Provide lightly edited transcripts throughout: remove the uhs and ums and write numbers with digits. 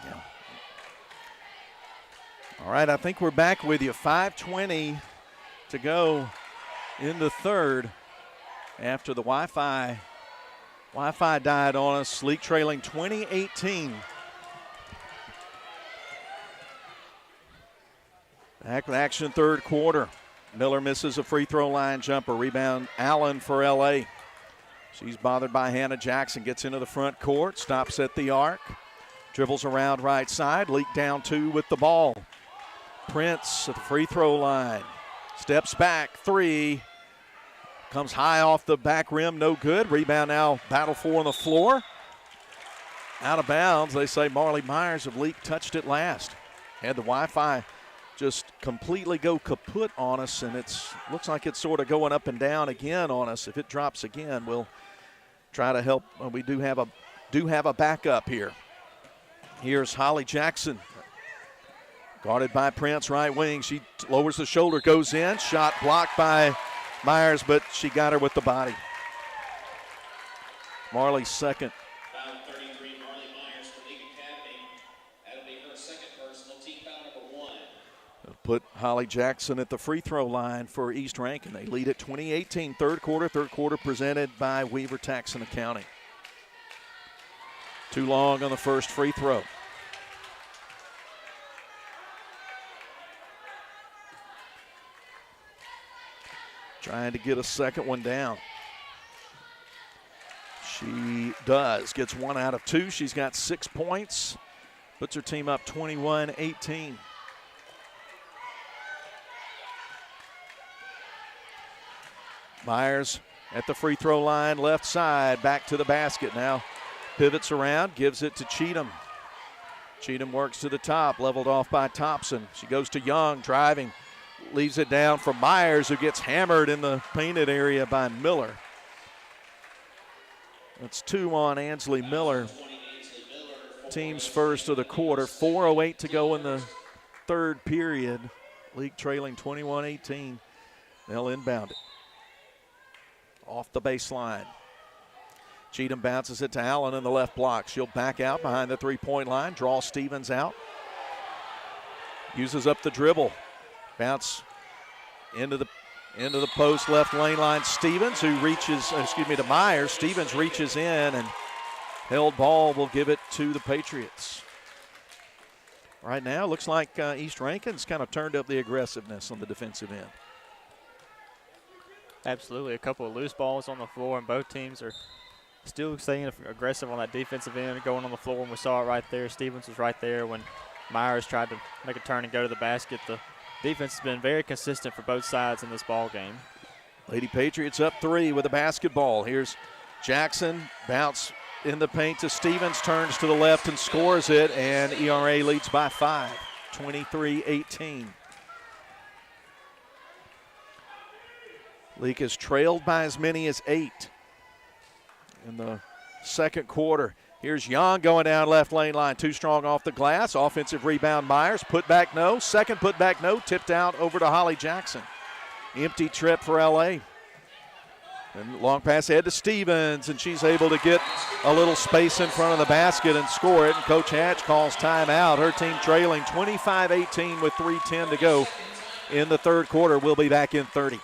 Yeah. All right, I think we're back with you. 5:20 to go in the third after the Wi-Fi died on us. Leake trailing 20-18. Back with action third quarter. Miller misses a free throw line jumper. Rebound Allen for LA. She's bothered by Hannah Jackson. Gets into the front court. Stops at the arc. Dribbles around right side. Leake down 2 with the ball. Prince at the free throw line. Steps back. 3. Comes high off the back rim. No good. Rebound now. Battle for on the floor. Out of bounds. They say Marley Myers of Leake touched it last. Had the Wi-Fi just completely go kaput on us, and it's looks like it's sort of going up and down again on us. If it drops again, we'll try to help. We do have a backup here. Here's Holly Jackson, guarded by Prince, right wing. She lowers the shoulder, goes in. Shot blocked by Myers, but she got her with the body. Marley's second. Foul 33, Marley Myers for Leake Academy. That'll be her second personal, team foul number 1. Put Holly Jackson at the free throw line for East Rankin. They lead at 20-18 third quarter. Third quarter presented by Weaver Tax and Accounting. Too long on the first free throw. Trying to get a second one down. She does. Gets 1 out of 2. She's got 6 points. Puts her team up 21-18. Myers at the free throw line, left side, back to the basket now. Pivots around, gives it to Cheatham. Cheatham works to the top, leveled off by Thompson. She goes to Young, driving, leaves it down for Myers, who gets hammered in the painted area by Miller. That's 2 on Ansley Miller. Team's first of the quarter. 4:08 to go in the third period. League trailing 21-18. They'll inbound it. Off the baseline. Cheatham bounces it to Allen in the left block. She'll back out behind the three-point line, draw Stevens out. Uses up the dribble. Bounce into the post, left lane line. Stevens, who reaches, to Myers. Stevens reaches in, and held ball will give it to the Patriots. Right now, looks like East Rankin's kind of turned up the aggressiveness on the defensive end. Absolutely. A couple of loose balls on the floor, and both teams are still staying aggressive on that defensive end, going on the floor, and we saw it right there. Stevens was right there when Myers tried to make a turn and go to the basket. The defense has been very consistent for both sides in this ball game. Lady Patriots up 3 with a basketball. Here's Jackson, bounce in the paint to Stevens, turns to the left and scores it, and ERA leads by 5, 23-18. Leake is trailed by as many as 8 in the second quarter. Here's Young going down left lane line. Too strong off the glass. Offensive rebound Myers. Put back no. Second put back no. Tipped out over to Holly Jackson. Empty trip for LA. And long pass ahead to Stevens, and she's able to get a little space in front of the basket and score it. And Coach Hatch calls timeout. Her team trailing 25-18 with 3:10 to go in the third quarter. We'll be back in 30.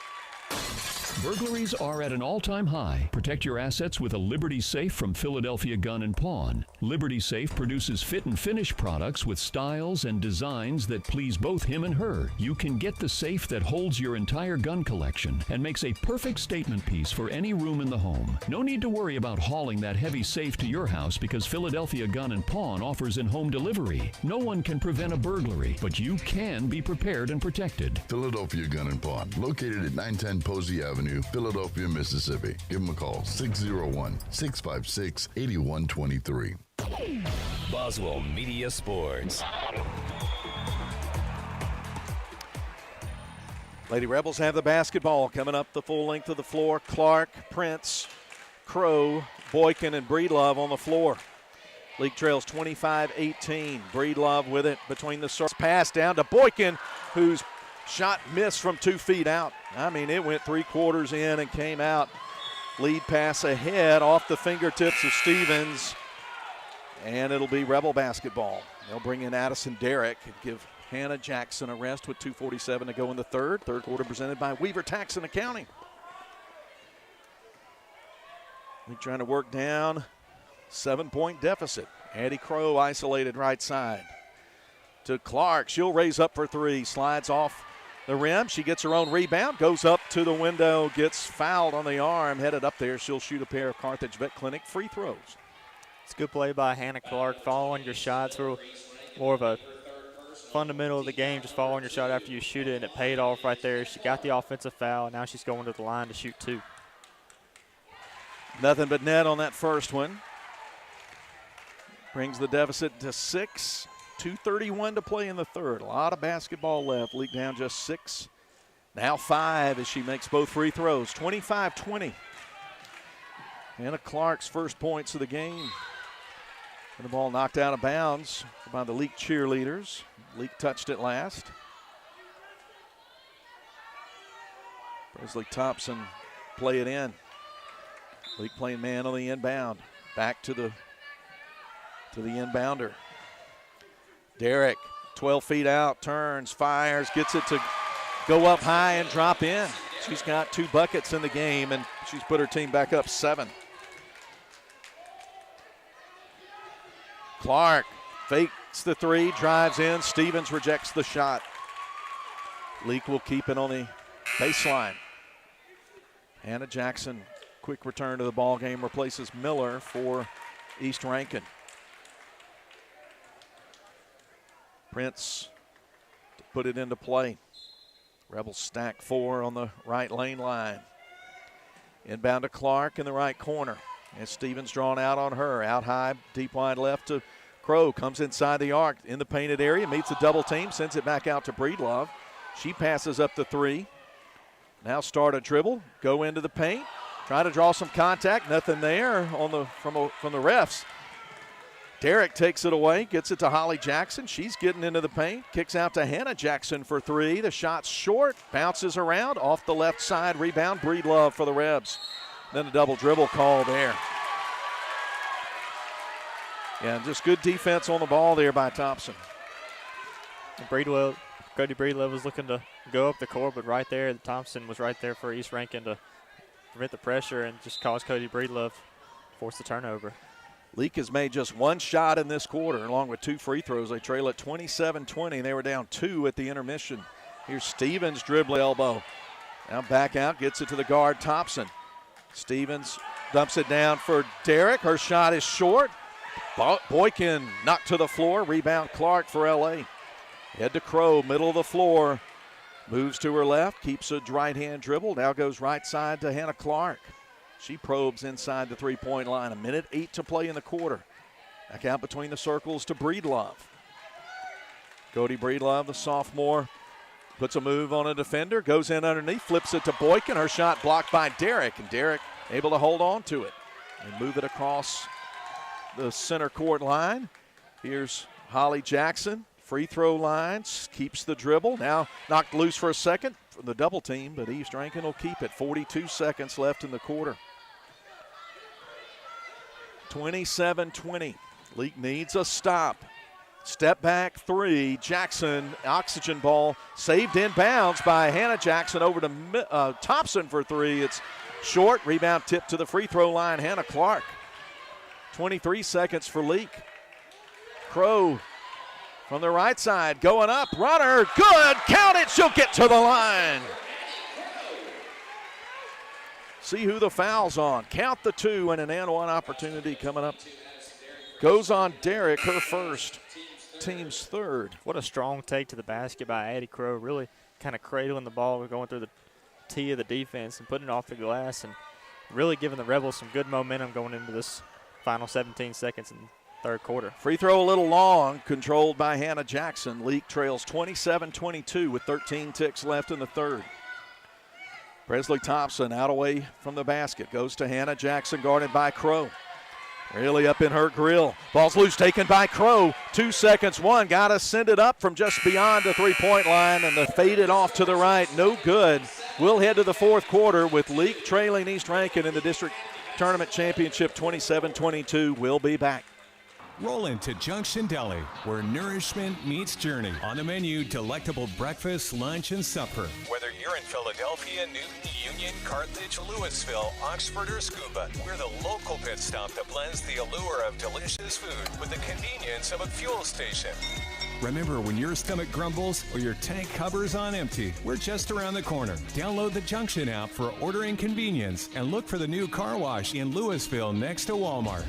Burglaries are at an all-time high. Protect your assets with a Liberty Safe from Philadelphia Gun and Pawn. Liberty Safe produces fit and finish products with styles and designs that please both him and her. You can get the safe that holds your entire gun collection and makes a perfect statement piece for any room in the home. No need to worry about hauling that heavy safe to your house because Philadelphia Gun and Pawn offers in-home delivery. No one can prevent a burglary, but you can be prepared and protected. Philadelphia Gun and Pawn, located at 910 Posey Avenue, Philadelphia, Mississippi. Give them a call, 601-656-8123. Boswell Media Sports. Lady Rebels have the basketball coming up the full length of the floor. Clark, Prince, Crow, Boykin, and Breedlove on the floor. League trails 25-18. Breedlove with it between the circles. Pass down to Boykin, whose shot missed from 2 feet out. I mean, it went 3/4 in and came out. Lead pass ahead off the fingertips of Stevens. And it'll be Rebel basketball. They'll bring in Addison Derrick and give Hannah Jackson a rest with 2:47 to go in the third. Third quarter presented by Weaver Tax and Accounting. Leake trying to work down, 7-point deficit. Addie Crow isolated right side to Clark. She'll raise up for three, slides off the rim. She gets her own rebound, goes up to the window, gets fouled on the arm, headed up there. She'll shoot a pair of Carthage Vet Clinic free throws. It's a good play by Hannah Clark, following your shots. Were more of a fundamental of the game, just following your shot after you shoot it, and it paid off right there. She got the offensive foul, and now she's going to the line to shoot two. Nothing but net on that first one. Brings the deficit to 6. 2:31 to play in the third. A lot of basketball left. Leake down just 6. Now 5 as she makes both free throws. 25-20. Hannah Clark's first points of the game. And the ball knocked out of bounds by the Leake cheerleaders. Leake touched it last. Presley Thompson play it in. Leake playing man on the inbound. Back to the inbounder. Derrick, 12 feet out, turns, fires, gets it to go up high and drop in. She's got 2 buckets in the game, and she's put her team back up 7. Clark fakes the 3, drives in. Stevens rejects the shot. Leake will keep it on the baseline. Hannah Jackson, quick return to the ball game, replaces Miller for East Rankin. Prince to put it into play. Rebels stack 4 on the right lane line. Inbound to Clark in the right corner. And Stevens drawn out on her. Out high, deep wide left to Crow. Comes inside the arc in the painted area. Meets a double team. Sends it back out to Breedlove. She passes up the 3. Now start a dribble. Go into the paint. Try to draw some contact. Nothing there on from the refs. Derrick takes it away, gets it to Holly Jackson. She's getting into the paint, kicks out to Hannah Jackson for 3. The shot's short, bounces around, off the left side, rebound, Breedlove for the Rebs. Then a double dribble call there. Yeah, just good defense on the ball there by Thompson. Cody Breedlove was looking to go up the court, but right there, Thompson was right there for East Rankin to prevent the pressure and just cause Cody Breedlove force the turnover. Leake has made just 1 shot in this quarter, along with 2 free throws. They trail at 27-20. They were down 2 at the intermission. Here's Stevens' dribble elbow. Now back out, gets it to the guard, Thompson. Stevens dumps it down for Derrick. Her shot is short. Boykin knocked to the floor. Rebound Clark for LA. Head to Crow, middle of the floor. Moves to her left, keeps a right-hand dribble. Now goes right side to Hannah Clark. She probes inside the 3-point line. 1:08 to play in the quarter. Back out between the circles to Breedlove. Cody Breedlove, the sophomore, puts a move on a defender, goes in underneath, flips it to Boykin. Her shot blocked by Derrick, and Derrick able to hold on to it and move it across the center court line. Here's Holly Jackson, free throw line, keeps the dribble. Now knocked loose for a second from the double team, but East Rankin will keep it. 42 seconds left in the quarter. 27-20. Leake needs a stop. Step back 3. Jackson, oxygen ball, saved in bounds by Hannah Jackson over to Thompson for 3. It's short. Rebound tip to the free throw line. Hannah Clark. 23 seconds for Leake. Crow from the right side, going up. Runner, good. Count it. She'll get to the line. See who the foul's on. Count the 2 and an and 1 opportunity coming up. Goes on Derrick, her first, team's 3rd. What a strong take to the basket by Addie Crow, really kind of cradling the ball, going through the tee of the defense and putting it off the glass and really giving the Rebels some good momentum going into this final 17 seconds in the third quarter. Free throw a little long, controlled by Hannah Jackson. Leake trails 27-22 with 13 ticks left in the third. Presley Thompson out away from the basket. Goes to Hannah Jackson, guarded by Crow. Really up in her grill. Ball's loose, taken by Crow. 2 seconds, 1. Got to send it up from just beyond the 3-point line, and the faded off to the right. No good. We'll head to the fourth quarter with Leake trailing East Rankin in the district tournament championship 27-22. We'll be back. Roll into Junction Deli, where nourishment meets journey. On the menu, delectable breakfast, lunch, and supper. Whether you're in Philadelphia, Newton, Union, Carthage, Louisville, Oxford, or Scuba, we're the local pit stop that blends the allure of delicious food with the convenience of a fuel station. Remember, when your stomach grumbles or your tank hovers on empty, we're just around the corner. Download the Junction app for ordering convenience and look for the new car wash in Louisville next to Walmart.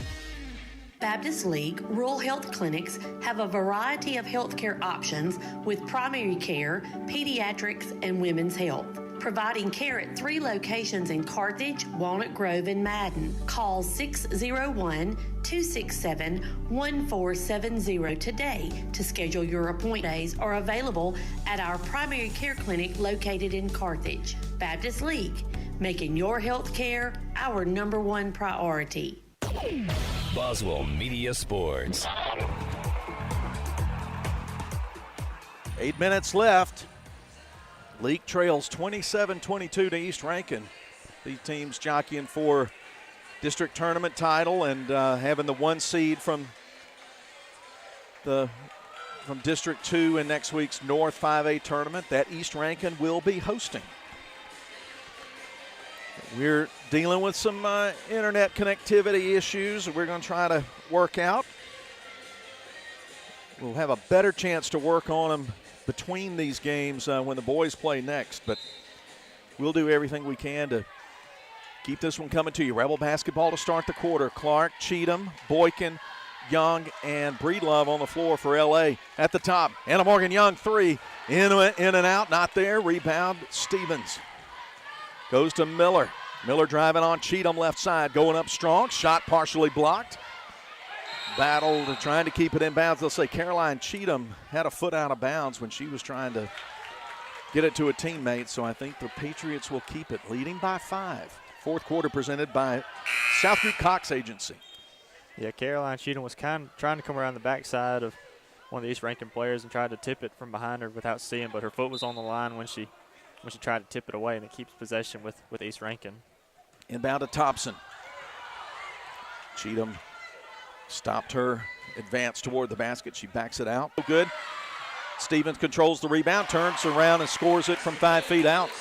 Baptist League Rural Health Clinics have a variety of healthcare options with primary care, pediatrics, and women's health. Providing care at 3 locations in Carthage, Walnut Grove, and Madden. Call 601-267-1470 today to schedule your appointment. Days are available at our primary care clinic located in Carthage. Baptist League, making your health care our #1 priority. Boswell Media Sports. 8 minutes left. Leake trails 27-22 to East Rankin. These teams jockeying for district tournament title and having the 1 seed from District 2 in next week's North 5A tournament that East Rankin will be hosting. We're dealing with some internet connectivity issues we're going to try to work out. We'll have a better chance to work on them between these games when the boys play next, but we'll do everything we can to keep this one coming to you. Rebel basketball to start the quarter. Clark, Cheatham, Boykin, Young, and Breedlove on the floor for LA. At the top, Anna Morgan Young, 3, in and out, not there. Rebound, Stevens. Goes to Miller. Miller driving on Cheatham left side, going up strong. Shot partially blocked. Battle trying to keep it in bounds. They'll say Caroline Cheatham had a foot out of bounds when she was trying to get it to a teammate, so I think the Patriots will keep it, leading by 5. Fourth quarter presented by South Creek Cox Agency. Yeah, Caroline Cheatham was kind of trying to come around the backside of one of the East Rankin players and tried to tip it from behind her without seeing, but her foot was on the line when she tried to tip it away, and it keeps possession with East Rankin. Inbound to Thompson. Cheatham stopped her advance toward the basket. She backs it out. Good. Stevens controls the rebound, turns around and scores it from 5 feet out.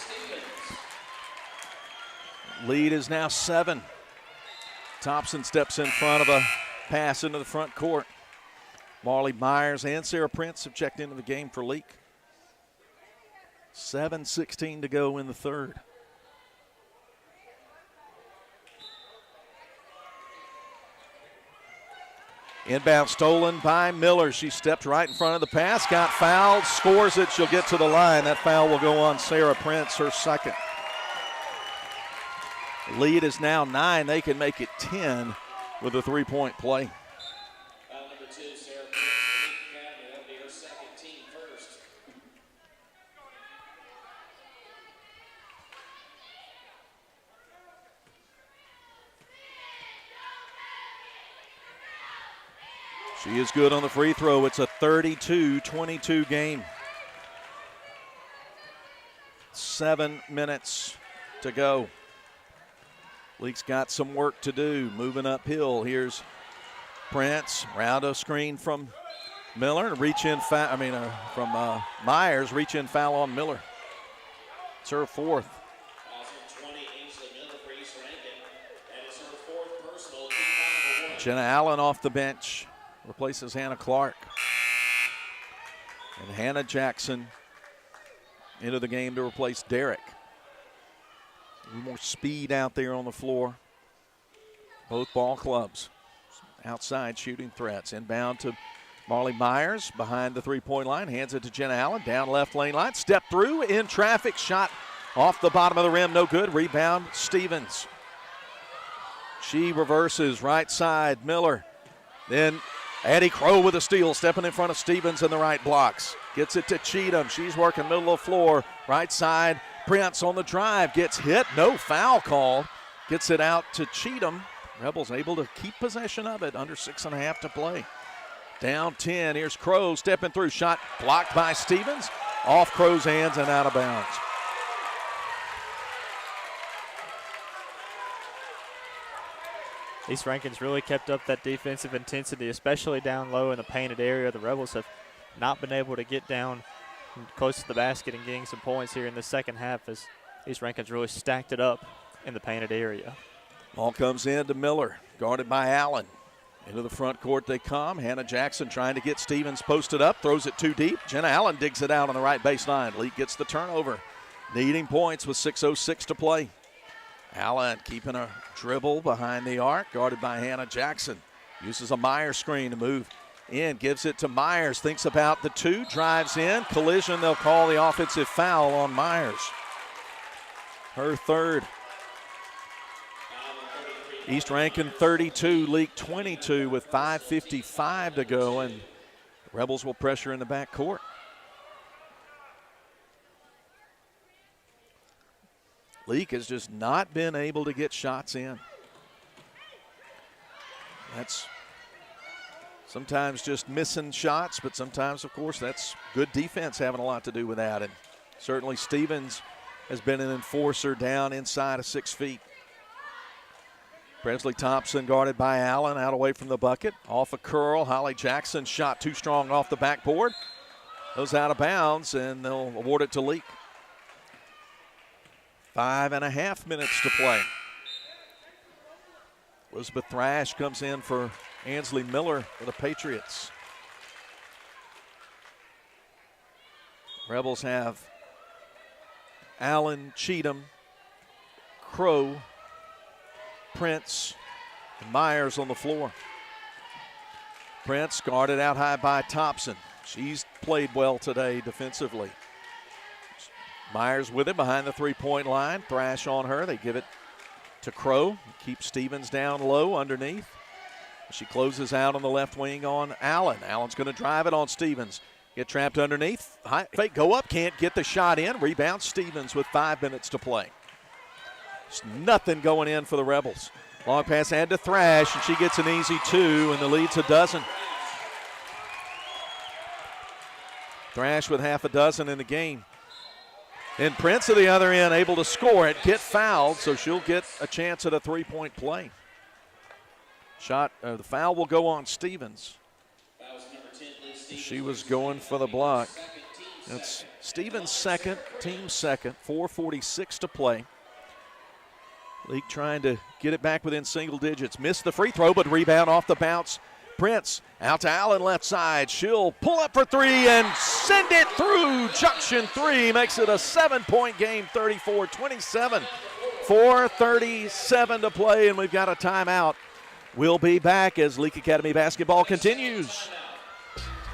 Lead is now 7. Thompson steps in front of a pass into the front court. Marley Myers and Sarah Prince have checked into the game for Leake. 7:16 to go in the third. Inbound stolen by Miller. She stepped right in front of the pass, got fouled, scores it. She'll get to the line. That foul will go on Sarah Prince, her second. Lead is now 9. They can make it 10 with a 3-point play. Foul number 2, Sarah Prince, Leake Academy. That'll be her second, team first. She is good on the free throw. It's a 32-22 game. 7 minutes to go. Leake's got some work to do. Moving uphill. Here's Prince. Round a screen from Miller. Reach in foul. From Myers. Reach in foul on Miller. It's her 4th. Also 20, Ainsley Miller for East Rankin. That is her 4th personal, team foul number 1. Jenna Allen off the bench. Replaces Hannah Clark. And Hannah Jackson into the game to replace Derek. A little more speed out there on the floor. Both ball clubs. Outside shooting threats. Inbound to Marley Myers behind the 3-point line. Hands it to Jenna Allen. Down left lane line. Step through in traffic. Shot off the bottom of the rim. No good. Rebound Stevens. She reverses right side. Miller. Then Addie Crow with a steal, stepping in front of Stevens in the right blocks. Gets it to Cheatham. She's working middle of the floor. Right side, Prince on the drive. Gets hit, no foul call. Gets it out to Cheatham. Rebels able to keep possession of it. Under 6.5 to play. Down 10, here's Crow stepping through. Shot blocked by Stevens. Off Crow's hands and out of bounds. East Rankin's really kept up that defensive intensity, especially down low in the painted area. The Rebels have not been able to get down close to the basket and getting some points here in the second half as East Rankin's really stacked it up in the painted area. Ball comes in to Miller, guarded by Allen. Into the front court they come. Hannah Jackson trying to get Stevens posted up, throws it too deep. Jenna Allen digs it out on the right baseline. Leake gets the turnover, needing points with 6:06 to play. Allen keeping a dribble behind the arc, guarded by Hannah Jackson. Uses a Myers screen to move in, gives it to Myers, thinks about the two, drives in, collision. They'll call the offensive foul on Myers. Her third. East Rankin 32, Leake 22 with 5:55 to go, and Rebels will pressure in the back court. Leake has just not been able to get shots in. That's sometimes just missing shots, but sometimes, of course, that's good defense having a lot to do with that. And certainly Stevens has been an enforcer down inside of 6 feet. Presley Thompson guarded by Allen, out away from the bucket. Off a curl, Holly Jackson shot too strong off the backboard. Goes out of bounds, and they'll award it to Leake. 5.5 minutes to play. Elizabeth Thrash comes in for Ansley Miller for the Patriots. Rebels have Allen, Cheatham, Crow, Prince, and Myers on the floor. Prince guarded out high by Thompson. She's played well today defensively. Myers with it behind the three-point line. Thrash on her. They give it to Crow. Keep Stevens down low underneath. She closes out on the left wing on Allen. Allen's going to drive it on Stevens. Get trapped underneath. High fake, go up, can't get the shot in. Rebound Stevens with 5 minutes to play. There's nothing going in for the Rebels. Long pass had to Thrash, and she gets an easy 2, and the lead's a dozen. Thrash with half a dozen in the game. And Prince at the other end able to score it, get fouled, so she'll get a chance at a three-point play. The foul will go on Stevens. She was going for the block. That's Stevens' second, team second, 4:46 to play. Leake trying to get it back within single digits. Missed the free throw, but rebound off the bounce. Prince out to Allen left side. She'll pull up for three and send it through. Junction 3 makes it a 7-point game, 34-27. 4:37 to play, and we've got a timeout. We'll be back as Leake Academy basketball continues.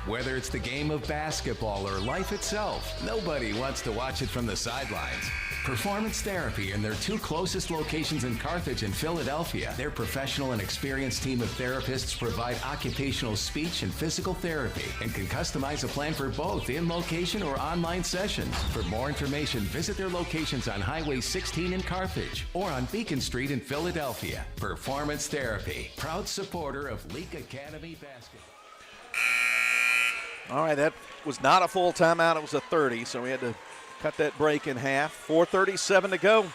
Whether it's the game of basketball or life itself, nobody wants to watch it from the sidelines. Performance Therapy and their 2 closest locations in Carthage and Philadelphia. Their professional and experienced team of therapists provide occupational speech and physical therapy and can customize a plan for both in-location or online sessions. For more information, visit their locations on Highway 16 in Carthage or on Beacon Street in Philadelphia. Performance Therapy, proud supporter of Leake Academy basketball. All right, that was not a full timeout. It was a 30, so we had to cut that break in half. 4:37 to go.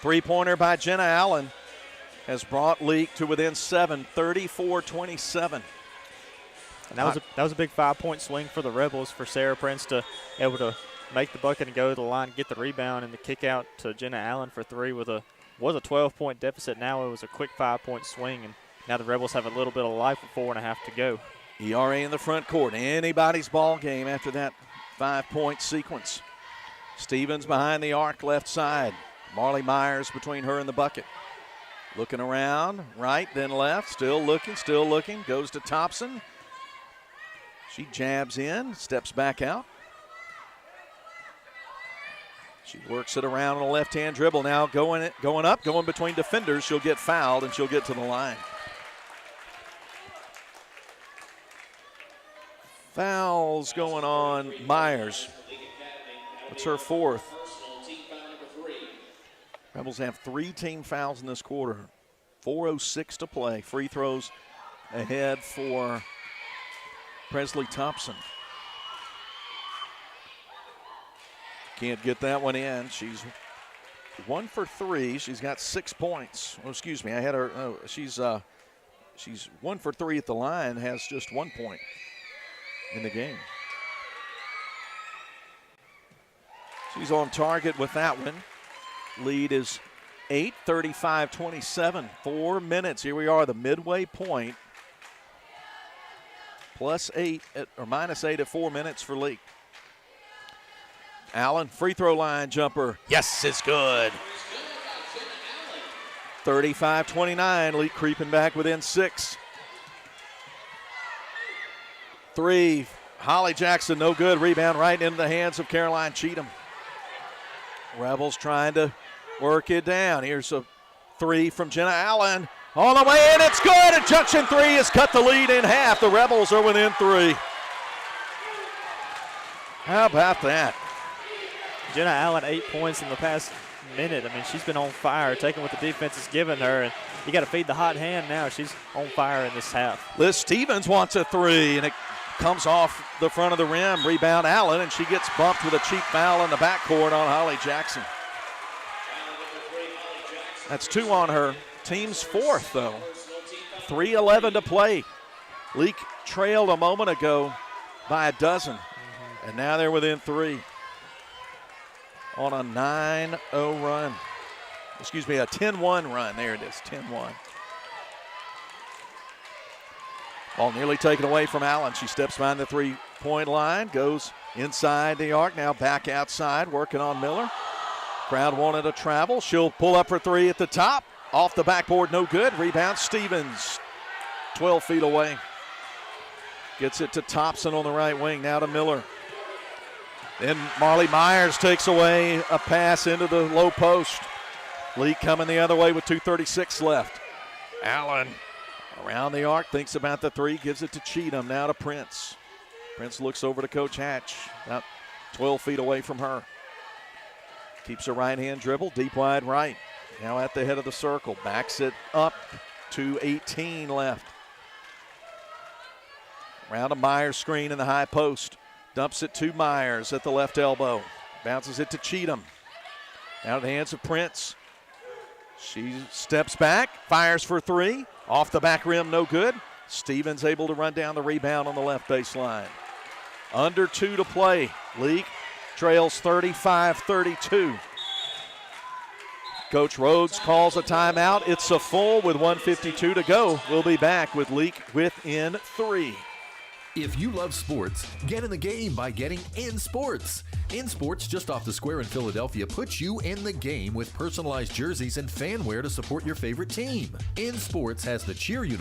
Three-pointer by Jenna Allen has brought Leake to within 7, 34-27. And that was a big 5-point swing for the Rebels, for Sarah Prince to able to make the bucket and go to the line, get the rebound, and the kick out to Jenna Allen for 3 was a 12-point deficit. Now it was a quick 5-point swing, and now the Rebels have a little bit of life with 4.5 to go. ERA in the front court. Anybody's ball game after that 5-point sequence. Stevens behind the arc left side. Marley Myers between her and the bucket. Looking around, right, then left. Still looking. Goes to Thompson. She jabs in, steps back out. She works it around on a left-hand dribble. Now going up, going between defenders. She'll get fouled, and she'll get to the line. Fouls going on Myers. That's her 4th. Rebels have 3 team fouls in this quarter. 4:06 to play. Free throws ahead for Presley Thompson. Can't get that one in. She's 1 for 3. She's got 6 points. Oh, excuse me. I had her. Oh, she's 1 for 3 at the line, has just 1 point in the game. She's on target with that one. Lead is 8, 35-27. 4 minutes. Here we are, the midway point. +8 or -8 at 4 minutes for Leake. Allen, free throw line jumper. Yes, it's good. 35-29. Leake creeping back within 6. 3. Holly Jackson, no good. Rebound right into the hands of Caroline Cheatham. Rebels trying to work it down. Here's a 3 from Jenna Allen. All the way in, it's good. And Junction 3 has cut the lead in half. The Rebels are within 3. How about that? Jenna Allen, 8 points in the past minute. I mean, she's been on fire, taking what the defense has given her, and you got to feed the hot hand now. She's on fire in this half. Liz Stevens wants a 3, and it comes off the front of the rim. Rebound Allen, and she gets bumped with a cheap foul in the backcourt on Holly Jackson. That's 2 on her. Team's 4th, though. 3:11 to play. Leake trailed a moment ago by a dozen, and now they're within 3. On a 9-0 run. Excuse me, a 10-1 run. There it is, 10-1. Ball nearly taken away from Allen. She steps behind the 3-point line, goes inside the arc, now back outside, working on Miller. Crowd wanted to travel. She'll pull up for 3 at the top. Off the backboard, no good. Rebound Stevens, 12 feet away. Gets it to Thompson on the right wing, now to Miller. Then Marley Myers takes away a pass into the low post. Leake coming the other way with 2:36 left. Allen around the arc, thinks about the 3, gives it to Cheatham, now to Prince. Prince looks over to Coach Hatch, about 12 feet away from her. Keeps a right-hand dribble, deep wide right. Now at the head of the circle, backs it up, 2:18 left. Around a Myers screen in the high post. Dumps it to Myers at the left elbow. Bounces it to Cheatham. Now to the hands of Prince. She steps back, fires for 3. Off the back rim, no good. Stevens able to run down the rebound on the left baseline. Under 2 to play. Leake trails 35-32. Coach Rhodes calls a timeout. It's a full with 1:52 to go. We'll be back with Leake within 3. If you love sports, get in the game by getting In Sports. In Sports, just off the square in Philadelphia, puts you in the game with personalized jerseys and fan wear to support your favorite team. In Sports has the cheer uniform